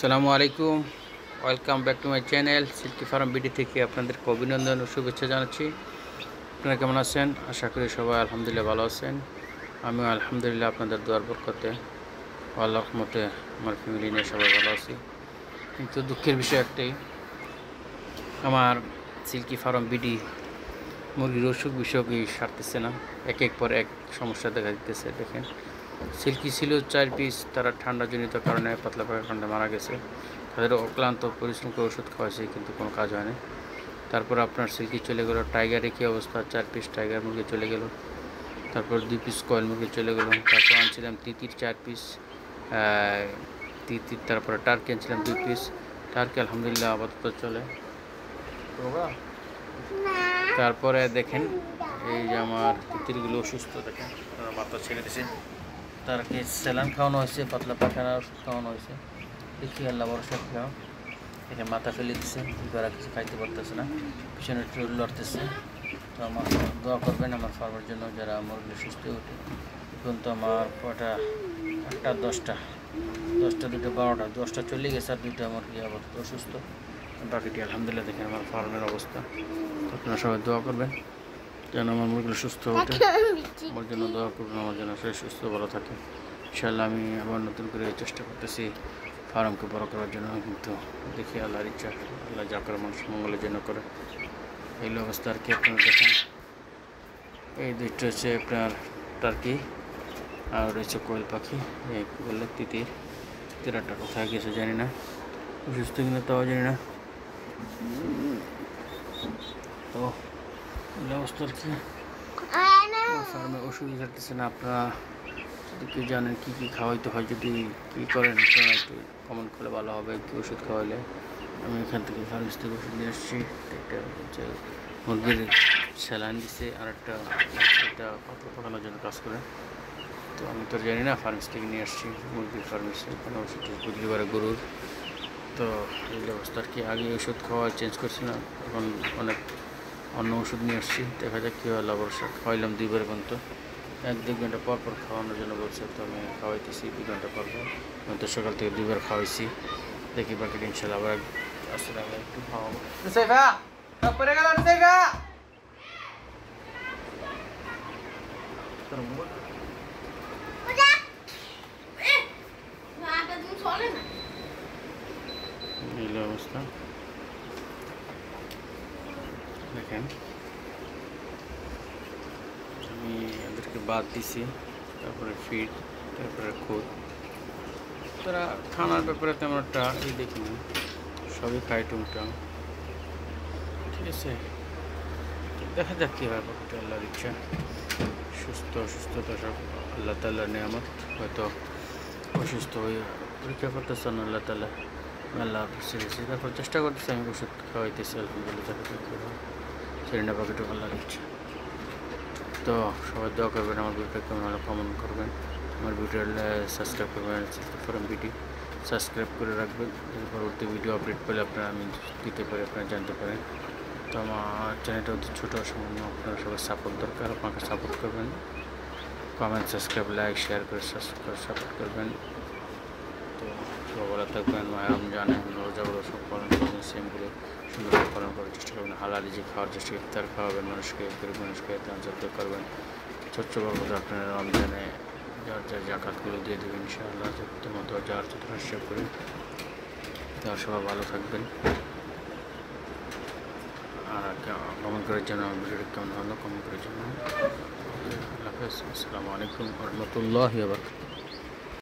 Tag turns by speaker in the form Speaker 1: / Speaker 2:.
Speaker 1: আসসালামু আলাইকুম, welcome back to my channel Silky Farm BD থেকে আপনাদেরকে অভিনন্দন ও শুভেচ্ছা জানাচ্ছি। আপনারা কেমন আছেন? আশা করি সবাই আলহামদুলিল্লাহ ভালো আছেন। আমিও আলহামদুলিল্লাহ আপনাদের দোয়ার বরকতে আল্লাহর রহমতে আমার ফ্যামিলি নিয়ে সবাই ভালো আছি। কিন্তু দুঃখের বিষয় একটাই, আমার সিল্কি ফার্ম বিডি মুরগির অসুখ বিসুখই সারতেছে না, এক পর এক সমস্যা দেখা দিতেছে। দেখেন, সিল্কি ছিল 4 পিস, তারা ঠান্ডাজনিত কারণে পাতলা পাখার কারণে মারা গেছে। তাদের অক্লান্ত পরিশ্রম করে ওষুধ খাওয়াইছে, কিন্তু কোনো কাজ হয়নি। তারপর আপনার সিল্কি চলে গেল। টাইগারের কী অবস্থা, 4 পিস টাইগার মুরগি চলে গেল। তারপর 2 পিস কয়েল মুরগি চলে গেল। তারপর আনছিলাম তিতির 4 পিস, তিতির। তারপরে টার্কি আনছিলাম 2 পিস। টার্কি আলহামদুলিল্লাহ আপাতত চলে। তারপরে দেখেন, এই যে আমার তিতিরগুলো অসুস্থ, দেখেন মাথা ছেড়ে দিয়েছে। তারকে স্যালান খাওয়ানো হয়েছে, পাতলা পায়খানার ওষুধ খাওয়ানো হয়েছে। দেখি আল্লাহ ভরসা খাও। এখানে মাথা ফেলে দিচ্ছে, এবার কিছু খাইতে পারতেছে না, পিছনে একটু লড়তেছে। তো আমার দোয়া করবেন আমার ফার্মের জন্য, যারা মুরগি সুস্থ ওঠে। এখন তো আমার কটা, 8টা 10টা 2টা 12টা 10টা চলে গেছে, আর 2টা মুরগি আপাতত অসুস্থ। বাকিটি আলহামদুলিল্লাহ। দেখেন আমার ফার্মের অবস্থা। আপনারা সবাই দোয়া করবেন যেন আমার মুরগিগুলো সুস্থ ওঠে। আমার জন্য দোয়া করবেন, আমার জন্য সবাই সুস্থ ভালো থাকে। ইনশাআল্লাহ আমি আবার নতুন করে চেষ্টা করতেছি ফার্মকে বড় করার জন্য, কিন্তু দেখি আল্লাহর ইচ্ছা, আল্লাহ যা করে মানুষ মঙ্গলের জন্য করে। এই অবস্থা আর কি। আপনারা দেখেন, এই 2টা হচ্ছে আপনার টার্কি, আর রয়েছে কোয়েল পাখি। এই বললে তিতির। তিতিরটা কোথায় গেছে জানি না, অসুস্থ কিনা তাও জানি না। তো এই অবস্থা আর কি। ফার্মে ওষুধ থাকতেছে না। আপনারা যদি কেউ জানেন কী কী খাওয়াইতে হয়, যদি কী করেন আপনারা একটু কমেন্ট করলে ভালো হবে। কী ওষুধ খাওয়াইলে। আমি এখান থেকে ফার্মেস থেকে ওষুধ নিয়ে আসছি। একটা হচ্ছে মুরগির স্যালাইন দিচ্ছে, আর একটা পাতলা পাকানোর জন্য কাজ করে। তো আমি তো জানি না, ফার্মেস থেকে নিয়ে আসছি মুরগির ফার্মেসে। এখানে ওষুধ বিক্রি করে গরুর। তো এই অবস্থা আর কি। আগে ওষুধ খাওয়া চেঞ্জ করছি না, এখন অনেক অন্য ওষুধ নিয়ে আসছি। দেখা যাক কী হয়। অবশ্য খাওয়াইলাম 2বার পর্যন্ত, 1-2 ঘন্টা পর পর খাওয়ানোর জন্য বলছে। তো আমি খাওয়াইতেছি 2 ঘন্টা পর পর। আমি তো সকাল থেকে 2বার খাওয়াইছি। দেখি বাকিটা ইনশাল্লাহ আবার আসলে আমি একটু খাওয়াবো। এই অবস্থা দেখেন, আমি এদেরকে বাদ দিছি। তারপরে ফিড, তারপরে খুদ। তারা খানার ব্যাপারে তেমন একটা এই দেখি না, সবই খাই টুংটাং। ঠিক আছে, দেখা যাক কী হয়। বাকিটা আল্লাহর ইচ্ছা। অসুস্থতা সব আল্লাহ তাআলার নিয়ামত। হয়তো অসুস্থ হয়ে পরীক্ষা করতেছেন আল্লাহ তাআলা, আল্লাহ ছেড়েছি। তারপর চেষ্টা করতেছি, আমি ওষুধ খাওয়াইতেছি আলহামদুলিল্লাহ। সেটা না, বাকিটা আল্লাহর ইচ্ছা। তো সবাই দোয়া করবেন, আমার ভিডিওটা কেমন হলো কমেন্ট করবেন। আমার ভিডিওটা সাবস্ক্রাইব করবেন, ফার্ম বিডি সাবস্ক্রাইব করে রাখবেন। পরবর্তী ভিডিও আপডেট পেলে আপনারা আমি দিতে পারি, আপনারা জানতে পারেন। তো আমার চ্যানেলটা অতি ছোটো, সামান্য। আপনারা সবাই সাপোর্ট দরকার, আপনাকে সাপোর্ট করবেন। কমেন্ট, সাবস্ক্রাইব, লাইক, শেয়ার করে সাপোর্ট করবেন। তো সবাই ভালো থাকবেন। রমজানে রোজাগুলো সব পালন করবেন, সেমগুলো সুন্দরভাবে পালন করার চেষ্টা করবেন। হালাল রিজিক খাওয়ার চেষ্টা, ইফতার খাওয়াবেন মানুষকে, গরিব মানুষকে সাহায্য করবেন। ছোট্ট বাবুদের আপনারা রমজানে যার জাকাতগুলো দিয়ে দেবেন ইনশাআল্লাহ, যতটা মতো যার যতটা হিসাব করে। সবাই ভালো থাকবেন। আর কমেন্ট করার জন্য ভিডিওটা কেমন হলো কমেন্ট করার জন্য। আল্লাহ হাফেজ। আসসালামু আলাইকুম ওয়া রাহমাতুল্লাহি ওয়া বারাকাতুহু।